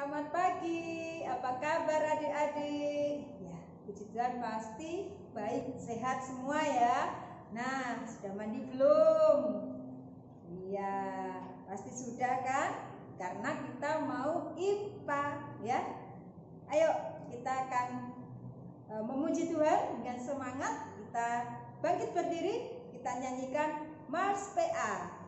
Selamat pagi, apa kabar adik-adik? Ya, puji Tuhan pasti baik, sehat semua ya. Nah, sudah mandi belum? Iya, pasti sudah kan? Karena kita mau IPA ya. Ayo, kita akan memuji Tuhan dengan semangat. Kita bangkit berdiri, kita nyanyikan Mars PA.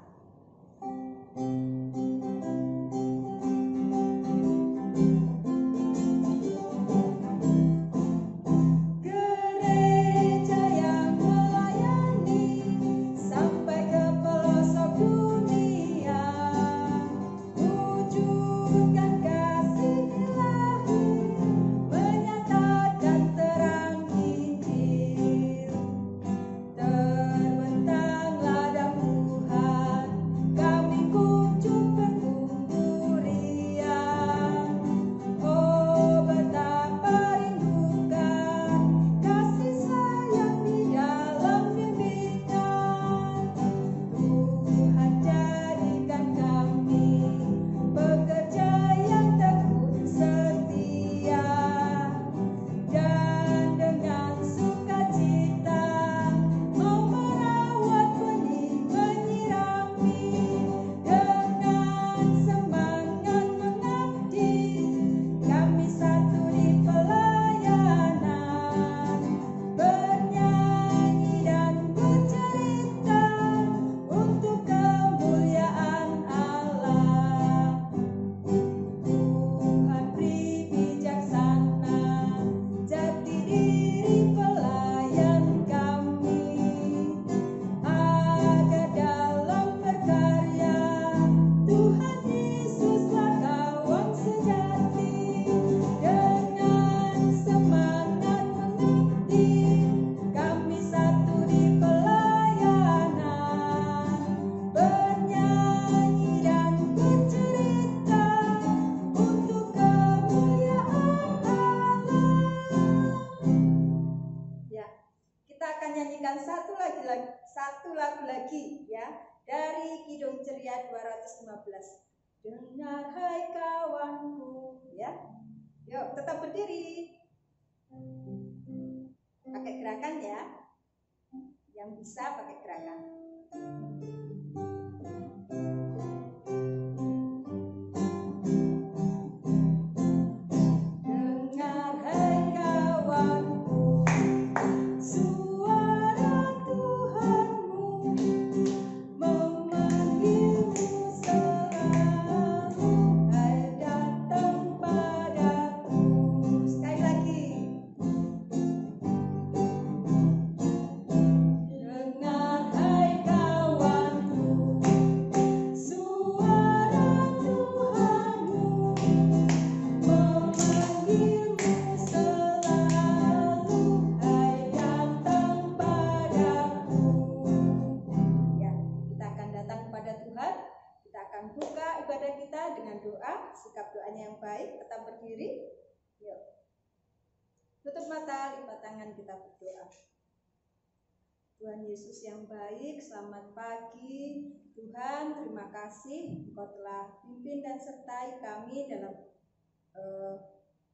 Satu lagu lagi ya, dari Kidung Ceria 215. Dengar hai kawanku ya. Yuk tetap berdiri. Pakai gerakan ya. Yang bisa pakai gerakan. Sikap doanya yang baik, tetap berdiri. Yuk. Tutup mata, lipat tangan, kita berdoa. Tuhan Yesus yang baik, selamat pagi. Tuhan, terima kasih Engkau telah pimpin dan sertai kami dalam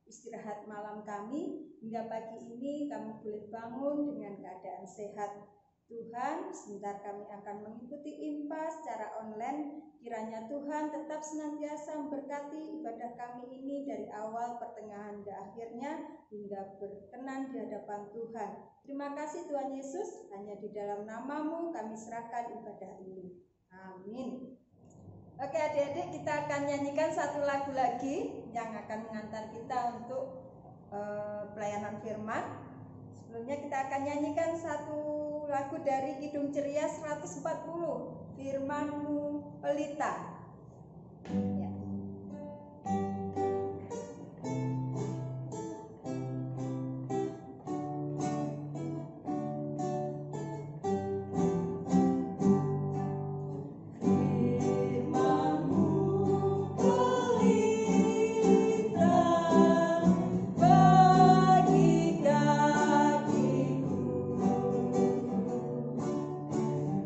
istirahat malam kami. Hingga pagi ini kami boleh bangun dengan keadaan sehat. Tuhan, sebentar kami akan mengikuti IMPA secara online. Kiranya Tuhan tetap senantiasa memberkati ibadah kami ini dari awal, pertengahan, dan akhirnya hingga berkenan di hadapan Tuhan. Terima kasih Tuhan Yesus, hanya di dalam nama-Mu kami serahkan ibadah ini. Amin. Oke adik-adik, kita akan nyanyikan satu lagu lagi yang akan mengantar kita untuk pelayanan firman. Sebelumnya kita akan nyanyikan satu lagu dari Kidung Ceria 140, Firman-Mu Pelita. Ya.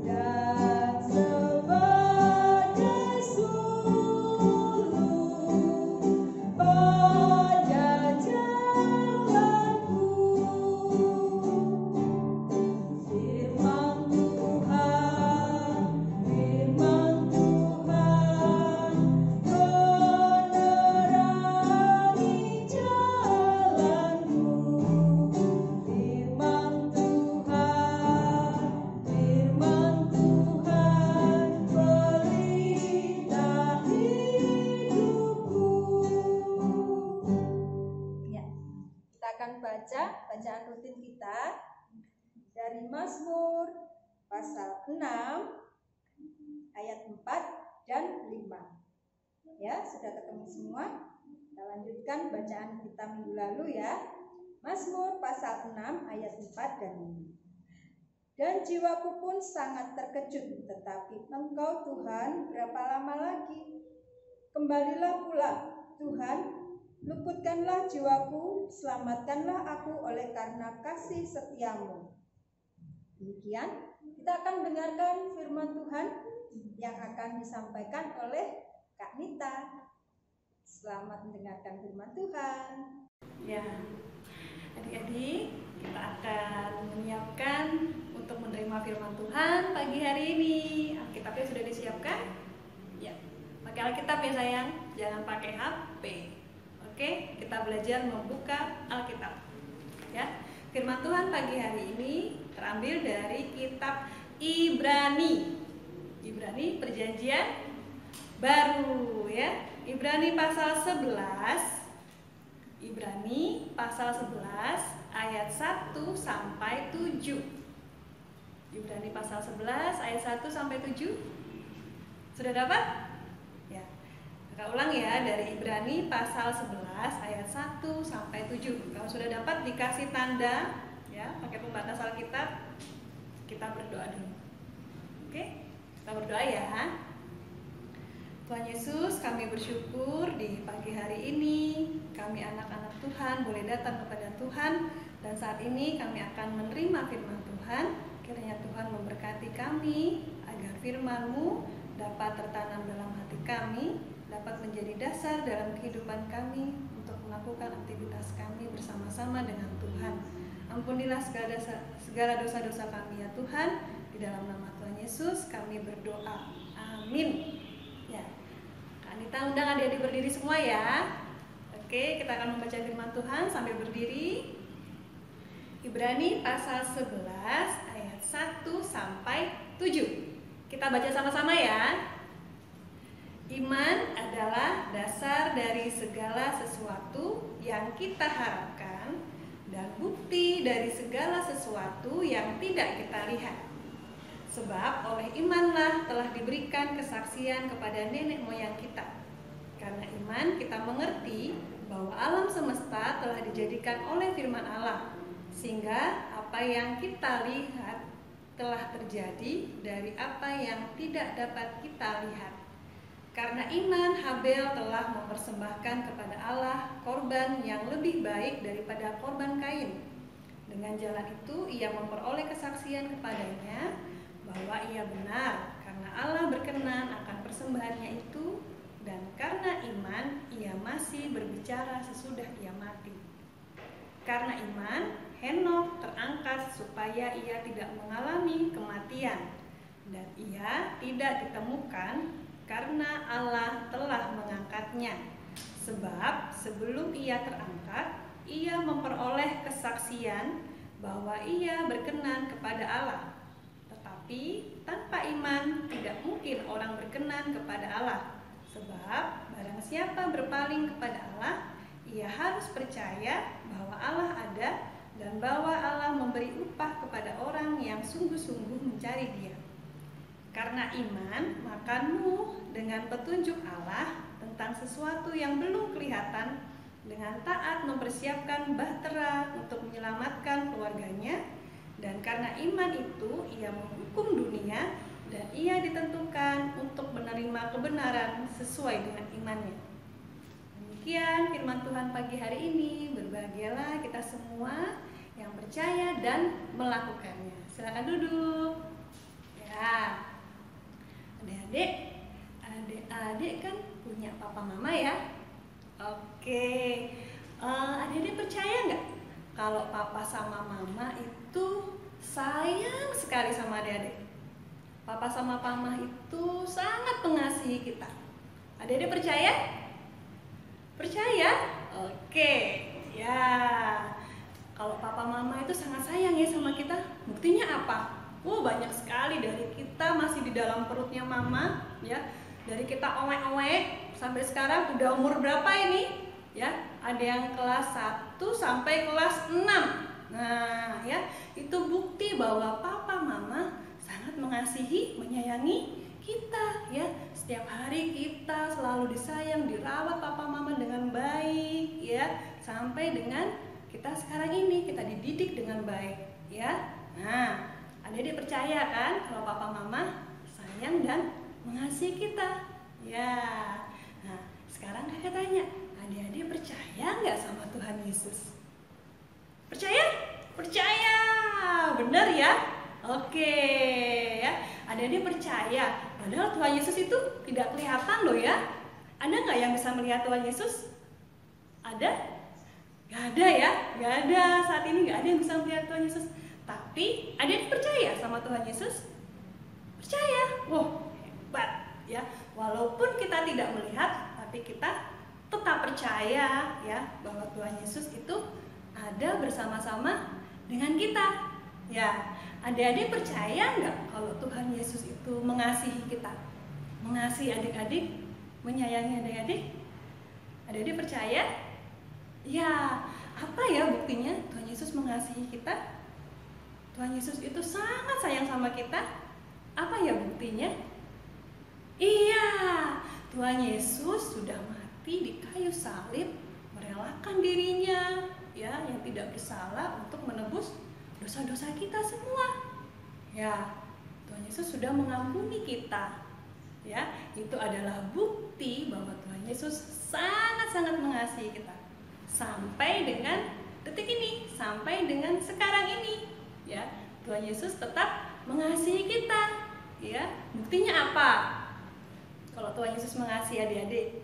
Dan sebagai bacaan rutin kita dari Mazmur pasal 6 ayat 4 dan 5. Ya, sudah ketemu semua? Kita lanjutkan bacaan kita minggu lalu ya. Mazmur pasal 6 ayat 4 dan 5. Dan jiwaku pun sangat terkejut, tetapi Engkau Tuhan berapa lama lagi? Kembalilah pula Tuhan, luputkanlah jiwaku, selamatkanlah aku oleh karena kasih setiamu. Demikian, kita akan dengarkan firman Tuhan yang akan disampaikan oleh Kak Nita. Selamat mendengarkan firman Tuhan. Ya, adik-adik, kita akan menyiapkan untuk menerima firman Tuhan pagi hari ini. Alkitabnya sudah disiapkan? Ya, pakai Alkitab ya sayang, jangan pakai HP. Oke, kita belajar membuka Alkitab. Ya, firman Tuhan pagi hari ini terambil dari kitab Ibrani. Ibrani Perjanjian Baru ya. Ibrani pasal 11. Ibrani pasal 11 ayat 1 sampai 7. Ibrani pasal 11 ayat 1 sampai 7. Sudah dapat? Ya. Kita ulang ya, dari Ibrani pasal 11 ayat 1 sampai 7. Kalau sudah dapat dikasih tanda ya, pakai pembatas Alkitab. Kita berdoa dulu. Oke? Kita berdoa ya. Tuhan Yesus, kami bersyukur di pagi hari ini kami anak-anak Tuhan boleh datang kepada Tuhan, dan saat ini kami akan menerima firman Tuhan. Kiranya Tuhan memberkati kami agar firman-Mu dapat tertanam dalam hati kami, dapat menjadi dasar dalam kehidupan kami untuk melakukan aktivitas kami bersama-sama dengan Tuhan. Ampunilah segala dosa-dosa kami ya Tuhan, di dalam nama Tuhan Yesus kami berdoa. Amin. Ya, Kak Anita undang adik-adik berdiri semua ya. Oke, kita akan membaca firman Tuhan sambil berdiri. Ibrani pasal 11 ayat 1 sampai 7. Kita baca sama-sama ya. Iman adalah dasar dari segala sesuatu yang kita harapkan dan bukti dari segala sesuatu yang tidak kita lihat. Sebab oleh imanlah telah diberikan kesaksian kepada nenek moyang kita. Karena iman kita mengerti bahwa alam semesta telah dijadikan oleh firman Allah, sehingga apa yang kita lihat telah terjadi dari apa yang tidak dapat kita lihat. Karena iman, Habel telah mempersembahkan kepada Allah korban yang lebih baik daripada korban Kain. Dengan jalan itu ia memperoleh kesaksian kepadanya bahwa ia benar, karena Allah berkenan akan persembahannya itu, dan karena iman ia masih berbicara sesudah ia mati. Karena iman, Henokh terangkat supaya ia tidak mengalami kematian, dan ia tidak ditemukan karena Allah telah mengangkatnya. Sebab sebelum ia terangkat, ia memperoleh kesaksian bahwa ia berkenan kepada Allah. Tetapi tanpa iman tidak mungkin orang berkenan kepada Allah. Sebab barang siapa berpaling kepada Allah, ia harus percaya bahwa Allah ada dan bahwa Allah memberi upah kepada orang yang sungguh-sungguh mencari Dia. Karena iman, maka Nuh dengan petunjuk Allah tentang sesuatu yang belum kelihatan, dengan taat mempersiapkan bahtera untuk menyelamatkan keluarganya, dan karena iman itu ia menghukum dunia, dan ia ditentukan untuk menerima kebenaran sesuai dengan imannya. Demikian firman Tuhan pagi hari ini. Berbahagialah kita semua yang percaya dan melakukannya. Silakan duduk. Ya, adik-adik kan punya papa mama ya. Oke, adik-adik percaya nggak kalau papa sama mama itu sayang sekali sama adik-adik? Papa sama mama itu sangat mengasihi kita. Adik-adik percaya? Percaya? Oke, ya. Kalau papa mama itu sangat sayang ya sama kita, buktinya apa? Banyak sekali dari kita masih di dalam perutnya mama, ya. Dari kita owek-owek sampai sekarang udah umur berapa ini? Ya, ada yang kelas 1 sampai kelas 6. Nah, ya, itu bukti bahwa papa mama sangat mengasihi, menyayangi kita, ya. Setiap hari kita selalu disayang, dirawat papa mama dengan baik, ya, sampai dengan kita sekarang ini kita dididik dengan baik, ya. Nah, adik-adik percaya kan kalau papa mama sayang dan mengasihi kita, ya. Nah, sekarang kakak tanya, adik-adik percaya nggak sama Tuhan Yesus? Percaya? Percaya, benar ya? Oke, ya. Adik-adik percaya, padahal Tuhan Yesus itu tidak kelihatan loh ya. Ada nggak yang bisa melihat Tuhan Yesus? Ada? Gak ada ya, gak ada, saat ini gak ada yang bisa melihat Tuhan Yesus. Tapi adik-adik percaya sama Tuhan Yesus? Percaya, wah hebat ya. Walaupun kita tidak melihat, tapi kita tetap percaya ya bahwa Tuhan Yesus itu ada bersama-sama dengan kita. Ya, adik-adik percaya nggak kalau Tuhan Yesus itu mengasihi kita, mengasihi adik-adik, menyayangi adik-adik? Adik-adik percaya? Ya, apa ya buktinya Tuhan Yesus mengasihi kita? Tuhan Yesus itu sangat sayang sama kita. Apa ya buktinya? Iya, Tuhan Yesus sudah mati di kayu salib, merelakan dirinya ya yang tidak bersalah untuk menebus dosa-dosa kita semua. Ya, Tuhan Yesus sudah mengampuni kita. Ya, itu adalah bukti bahwa Tuhan Yesus sangat-sangat mengasihi kita. Sampai dengan detik ini, sampai dengan sekarang ini, ya, Tuhan Yesus tetap mengasihi kita. Ya, buktinya apa? Kalau Tuhan Yesus mengasihi adik-adik,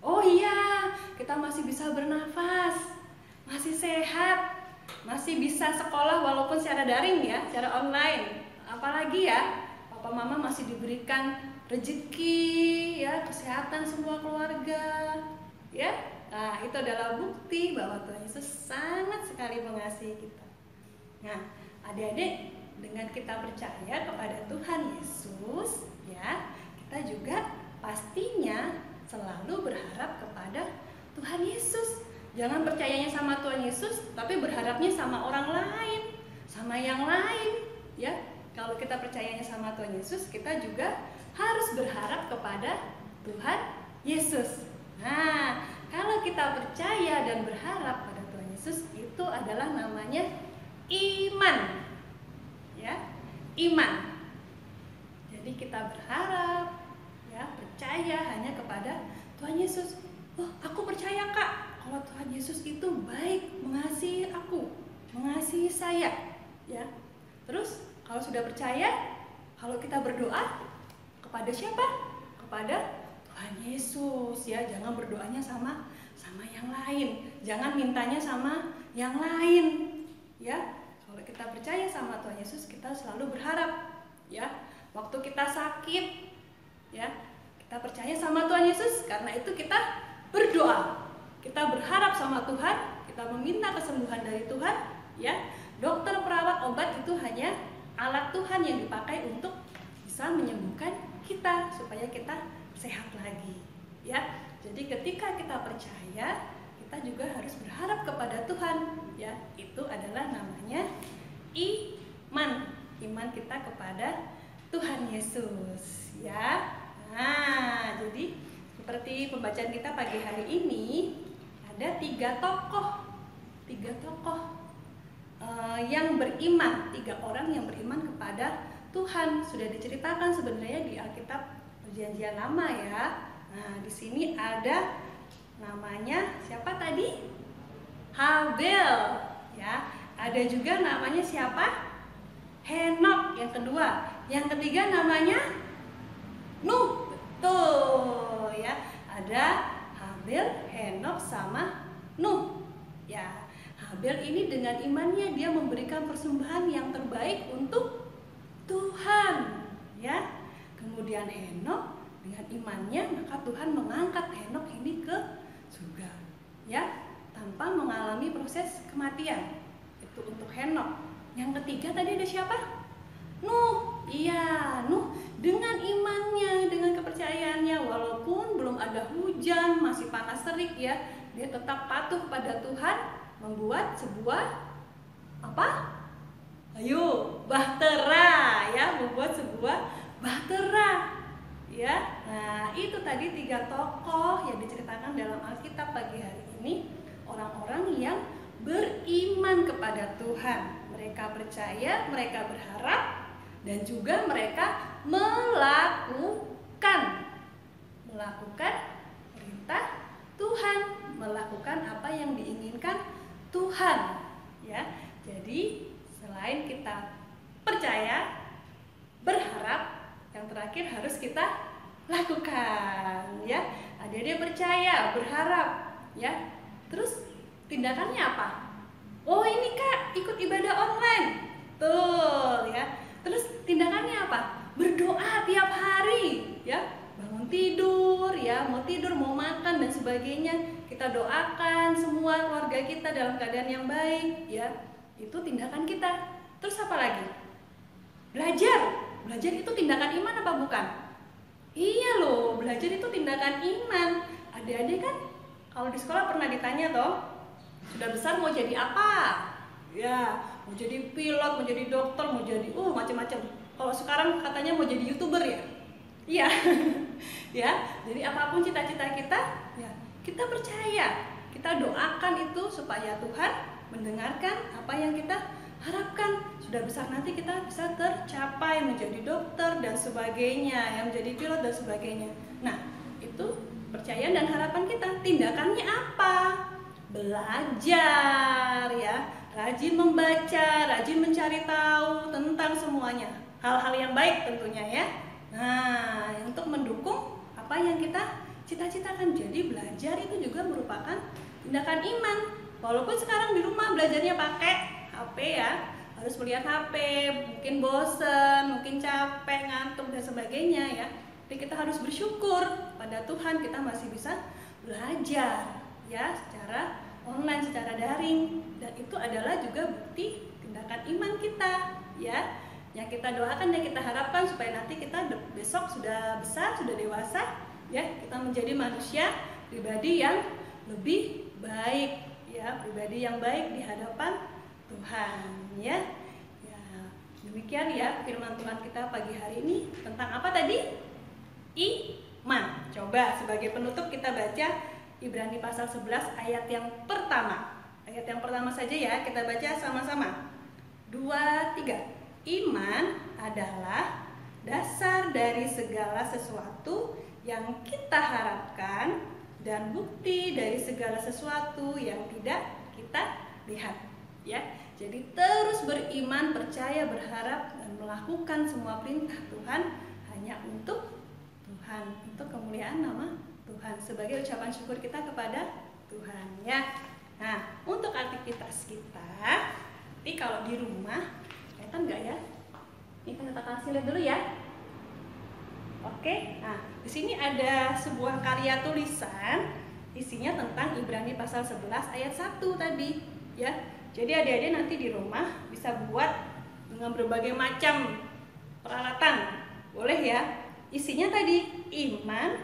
oh iya, kita masih bisa bernafas, masih sehat, masih bisa sekolah walaupun secara daring ya, secara online. Apalagi ya, papa mama masih diberikan rezeki, ya, kesehatan semua keluarga, ya. Nah, itu adalah bukti bahwa Tuhan Yesus sangat sekali mengasihi kita. Nah, adik-adik, dengan kita percaya kepada Tuhan Yesus, ya, kita juga pastinya selalu berharap kepada Tuhan Yesus. Jangan percayanya sama Tuhan Yesus, tapi berharapnya sama orang lain, sama yang lain, ya. Kalau kita percayanya sama Tuhan Yesus, kita juga harus berharap kepada Tuhan Yesus. Nah, kalau kita percaya dan berharap pada Tuhan Yesus, itu adalah namanya iman. Ya, iman. Jadi kita berharap, ya, percaya hanya kepada Tuhan Yesus. Oh, aku percaya Kak, kalau Tuhan Yesus itu baik, mengasihi aku, mengasihi saya, ya. Terus kalau sudah percaya, kalau kita berdoa kepada siapa? Kepada Tuhan Yesus, ya. Jangan berdoanya sama yang lain, jangan mintanya sama yang lain, ya. Kalau kita percaya sama Tuhan Yesus, kita selalu berharap, ya. Waktu kita sakit, ya, kita percaya sama Tuhan Yesus, karena itu kita berdoa, kita berharap sama Tuhan, kita meminta kesembuhan dari Tuhan, ya. Dokter, perawat, obat itu hanya alat Tuhan yang dipakai untuk bisa menyembuhkan kita supaya kita sehat lagi, ya. Jadi ketika kita percaya, kita juga harus berharap kepada Tuhan, ya. Itu adalah namanya iman, iman kita kepada Tuhan Yesus, ya. Nah, jadi seperti pembacaan kita pagi hari ini, ada tiga tokoh yang beriman, 3 orang yang beriman kepada Tuhan. Sudah diceritakan sebenarnya di Alkitab Perjanjian Lama, ya. Nah, di sini ada namanya siapa tadi? Habel, ya. Ada juga namanya siapa? Henok yang kedua. Yang ketiga namanya Nuh. Betul, ya. Ada Habel, Henok sama Nuh. Ya, Habel ini dengan imannya dia memberikan persembahan yang terbaik untuk Tuhan, ya. Kemudian Henok dengan imannya, maka Tuhan mengangkat Henok ini ke surga, ya, tanpa mengalami proses kematian. Itu untuk Henok. Yang ketiga tadi ada siapa? Nuh. Iya, Nuh dengan imannya, dengan kepercayaannya, walaupun belum ada hujan, masih panas terik, ya, dia tetap patuh pada Tuhan, membuat sebuah apa? Ayo, bahtera ya, membuat sebuah bahtera ya. Nah, itu tadi 3 tokoh yang diceritakan dalam Alkitab pagi hari ini, orang-orang yang beriman kepada Tuhan. Mereka percaya, mereka berharap, dan juga mereka melakukan perintah Tuhan, melakukan apa yang diinginkan Tuhan ya. Jadi selain kita percaya, berharap, yang terakhir harus kita lakukan ya. Adik-adik percaya, berharap ya. Terus tindakannya apa? Oh, ini Kak, ikut ibadah online. Tuh ya. Terus tindakannya apa? Berdoa tiap hari ya. Bangun tidur ya, mau tidur, mau makan dan sebagainya, kita doakan semua keluarga kita dalam keadaan yang baik ya. Itu tindakan kita. Terus apa lagi? Belajar itu tindakan iman apa bukan? Iya loh, belajar itu tindakan iman. Adik-adik kan kalau di sekolah pernah ditanya toh, sudah besar mau jadi apa? Ya, mau jadi pilot, mau jadi dokter, mau jadi macam-macam. Kalau sekarang katanya mau jadi YouTuber ya. Iya. Ya, jadi apapun cita-cita kita, ya, kita percaya, kita doakan itu supaya Tuhan mendengarkan apa yang kita harapkan. Sudah besar nanti kita bisa tercapai menjadi dokter dan sebagainya, yang menjadi pilot dan sebagainya. Nah, itu percayaan dan harapan kita. Tindakannya apa? Belajar ya, rajin membaca, rajin mencari tahu tentang semuanya, hal-hal yang baik tentunya ya. Nah, untuk mendukung apa yang kita cita-citakan. Jadi belajar itu juga merupakan tindakan iman. Walaupun sekarang di rumah belajarnya pakai HP ya, harus melihat HP, mungkin bosen, mungkin capek, ngantuk dan sebagainya ya. Tapi kita harus bersyukur pada Tuhan kita masih bisa belajar ya secara online, secara daring, dan itu adalah juga bukti tindakan iman kita ya. Yang kita doakan dan kita harapkan supaya nanti kita besok sudah besar, sudah dewasa ya, kita menjadi manusia pribadi yang lebih baik ya, pribadi yang baik di hadapan Tuhan ya. Ya, demikian ya firman Tuhan kita pagi hari ini tentang apa tadi? Iman. Coba sebagai penutup kita baca Ibrani pasal 11 ayat yang pertama. Ayat yang pertama saja ya, kita baca sama-sama. 2, 3. Iman adalah dasar dari segala sesuatu yang kita harapkan dan bukti dari segala sesuatu yang tidak kita lihat ya. Jadi terus beriman, percaya, berharap dan melakukan semua perintah Tuhan hanya untuk Tuhan, untuk kemuliaan nama Tuhan, sebagai ucapan syukur kita kepada Tuhan ya. Nah, untuk aktivitas kita, nanti kalau di rumah kelihatan nggak ya? Ini kan kita kasih lihat dulu ya. Oke, nah di sini ada sebuah karya tulisan, isinya tentang Ibrani pasal 11 ayat 1 tadi ya. Jadi adik-adik nanti di rumah bisa buat dengan berbagai macam peralatan, boleh ya. Isinya tadi, iman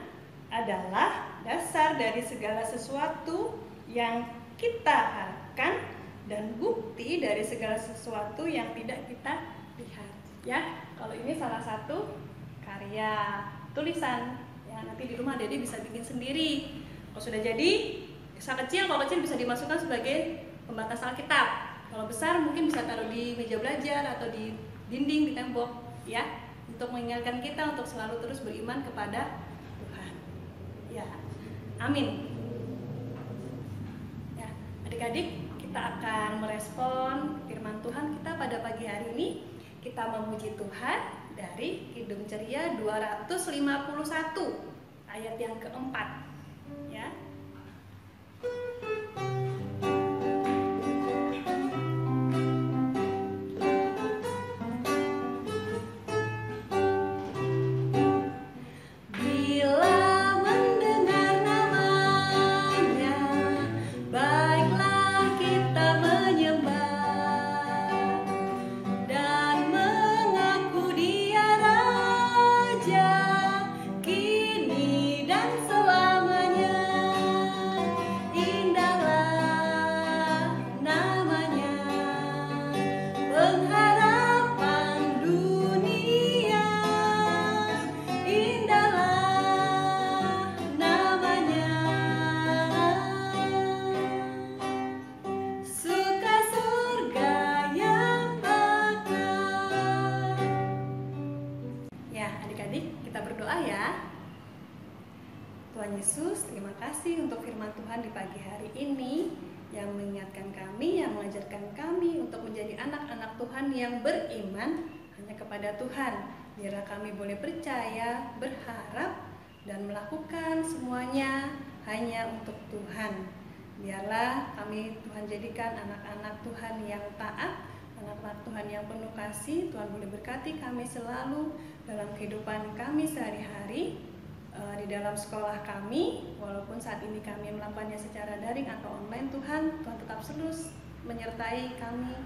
adalah dasar dari segala sesuatu yang kita harapkan dan bukti dari segala sesuatu yang tidak kita lihat ya. Kalau ini salah satu karya tulisan ya, nanti di rumah Dede bisa bikin sendiri. Kalau sudah jadi, kalau kecil bisa dimasukkan sebagai pembatas Alkitab. Kalau besar mungkin bisa taruh di meja belajar atau di dinding, di tembok ya, untuk mengingatkan kita untuk selalu terus beriman kepada Tuhan ya. Amin ya. Adik-adik, kita akan merespon firman Tuhan kita pada pagi hari ini. Kita memuji Tuhan dari Kidung Ceria 251 ayat yang keempat ya. Kini dan selamanya. di pagi hari ini, yang mengingatkan kami, yang mengajarkan kami untuk menjadi anak-anak Tuhan yang beriman hanya kepada Tuhan. Biarlah kami boleh percaya, berharap, dan melakukan semuanya hanya untuk Tuhan. Biarlah kami Tuhan jadikan anak-anak Tuhan yang taat, anak-anak Tuhan yang penuh kasih. Tuhan boleh berkati kami selalu dalam kehidupan kami sehari-hari, di dalam sekolah kami, walaupun saat ini kami melakukannya secara daring atau online. Tuhan tetap terus menyertai kami.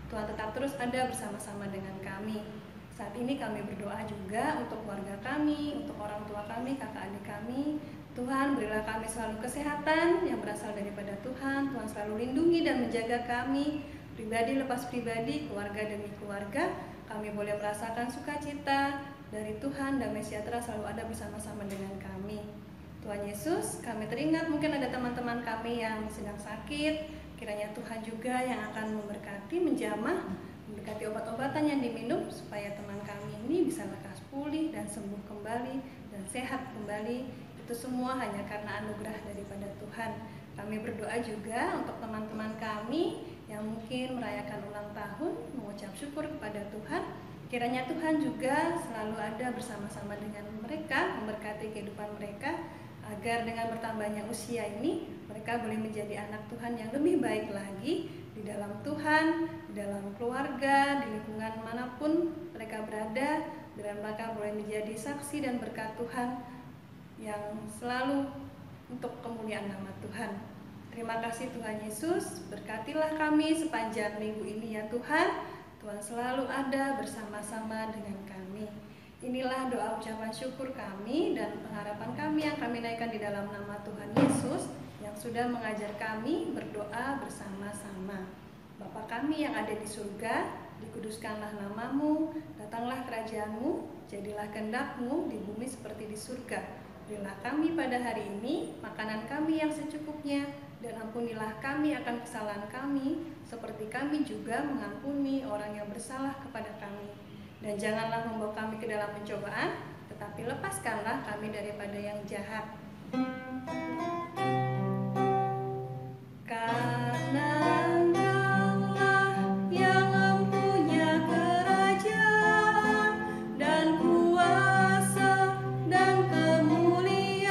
Tuhan tetap terus ada bersama-sama dengan kami. Saat ini kami berdoa juga untuk keluarga kami, untuk orang tua kami, kakak adik kami. Tuhan, berilah kami selalu kesehatan yang berasal daripada Tuhan. Tuhan selalu lindungi dan menjaga kami, pribadi lepas pribadi, keluarga demi keluarga. Kami boleh merasakan sukacita dari Tuhan, damai sejahtera selalu ada bersama-sama dengan kami. Tuhan Yesus, kami teringat mungkin ada teman-teman kami yang sedang sakit. Kiranya Tuhan juga yang akan memberkati, menjamah, memberkati obat-obatan yang diminum, supaya teman kami ini bisa lekas pulih dan sembuh kembali dan sehat kembali. Itu semua hanya karena anugerah daripada Tuhan. Kami berdoa juga untuk teman-teman kami yang mungkin merayakan ulang tahun, mengucap syukur kepada Tuhan. Kiranya Tuhan juga selalu ada bersama-sama dengan mereka, memberkati kehidupan mereka, agar dengan bertambahnya usia ini, mereka boleh menjadi anak Tuhan yang lebih baik lagi di dalam Tuhan, di dalam keluarga, di lingkungan manapun mereka berada, dan mereka boleh menjadi saksi dan berkat Tuhan yang selalu untuk kemuliaan nama Tuhan. Terima kasih Tuhan Yesus, berkatilah kami sepanjang minggu ini ya Tuhan. Tuhan selalu ada bersama-sama dengan kami. Inilah doa ucapan syukur kami dan pengharapan kami yang kami naikkan di dalam nama Tuhan Yesus yang sudah mengajar kami berdoa bersama-sama. Bapa kami yang ada di surga, dikuduskanlah namamu, datanglah kerajaanmu, jadilah kehendak-mu di bumi seperti di surga. Berilah kami pada hari ini makanan kami yang secukupnya, dan ampunilah kami akan kesalahan kami, seperti kami juga mengampuni orang yang bersalah kepada kami. Dan janganlah membawa kami ke dalam pencobaan, tetapi lepaskanlah kami daripada yang jahat. Karena Engkaulah yang mempunyai kerajaan dan kuasa dan kemuliaan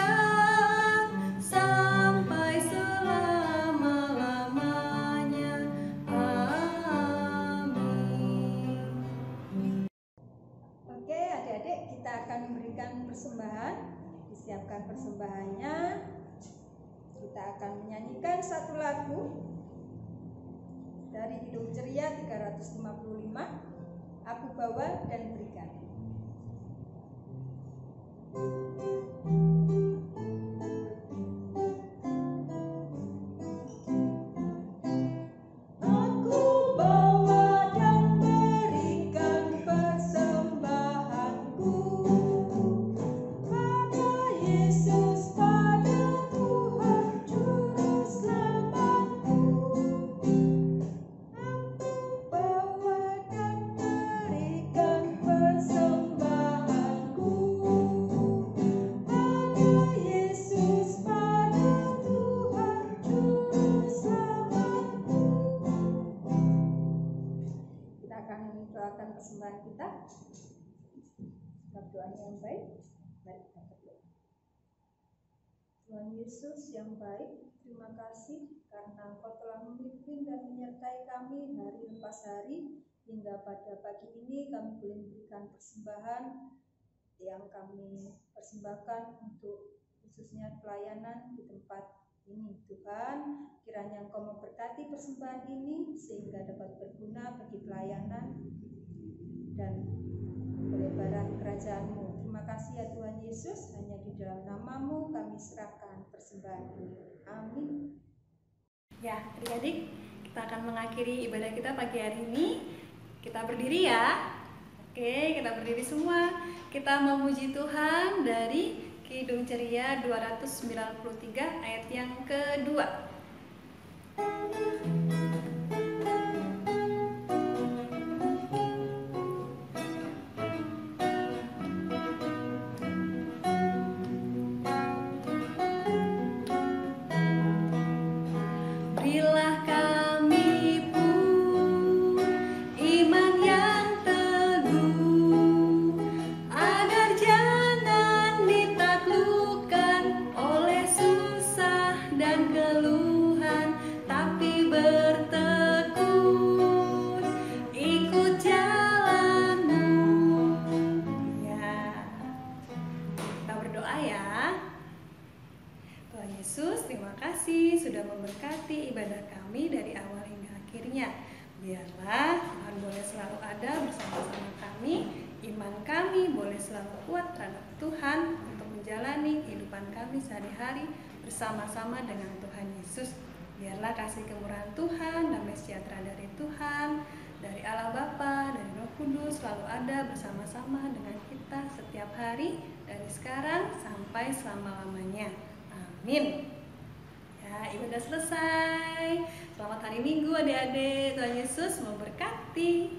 sampai selama-lamanya. Amin. Oke, adik-adik, kita akan memberikan persembahan. Disiapkan persembahannya. Kita akan menyanyikan satu lagu dari Hidup Ceria 355, Aku Bawa dan Berikan. Persembahan kita, doanya yang baik. Mari kita berdoa. Tuhan Yesus yang baik, terima kasih karena Engkau telah memimpin dan menyertai kami hari lepas hari, hingga pada pagi ini kami boleh memberikan persembahan yang kami persembahkan untuk khususnya pelayanan di tempat ini. Tuhan, kiranya Engkau memberkati persembahan ini sehingga dapat berguna bagi pelayanan dan pelebaran kerajaan-Mu. Terima kasih ya Tuhan Yesus, hanya di dalam nama-Mu kami serahkan persembahan ini. Amin. Ya, adik-adik, kita akan mengakhiri ibadah kita pagi hari ini. Kita berdiri ya. Oke, kita berdiri semua. Kita memuji Tuhan dari Kidung Ceria 293 ayat yang kedua. Berilah kami pun iman yang teguh, agar jangan ditaklukkan oleh susah dan keluhan, tapi bertekun ikut jalanmu. Ya, kita berdoa ya. Tuhan Yesus, terima kasih sudah memberkati ibadah kami dari awal hingga akhirnya. Biarlah Tuhan boleh selalu ada bersama-sama kami, iman kami boleh selalu kuat terhadap Tuhan untuk menjalani kehidupan kami sehari-hari bersama-sama dengan Tuhan Yesus. Biarlah kasih kemurahan Tuhan, damai sejahtera dari Tuhan, dari Allah Bapa, dari Roh Kudus selalu ada bersama-sama dengan kita setiap hari, dari sekarang sampai selama-lamanya. Amin. Ya, ibadah selesai. Selamat hari Minggu adik-adik. Tuhan Yesus memberkati.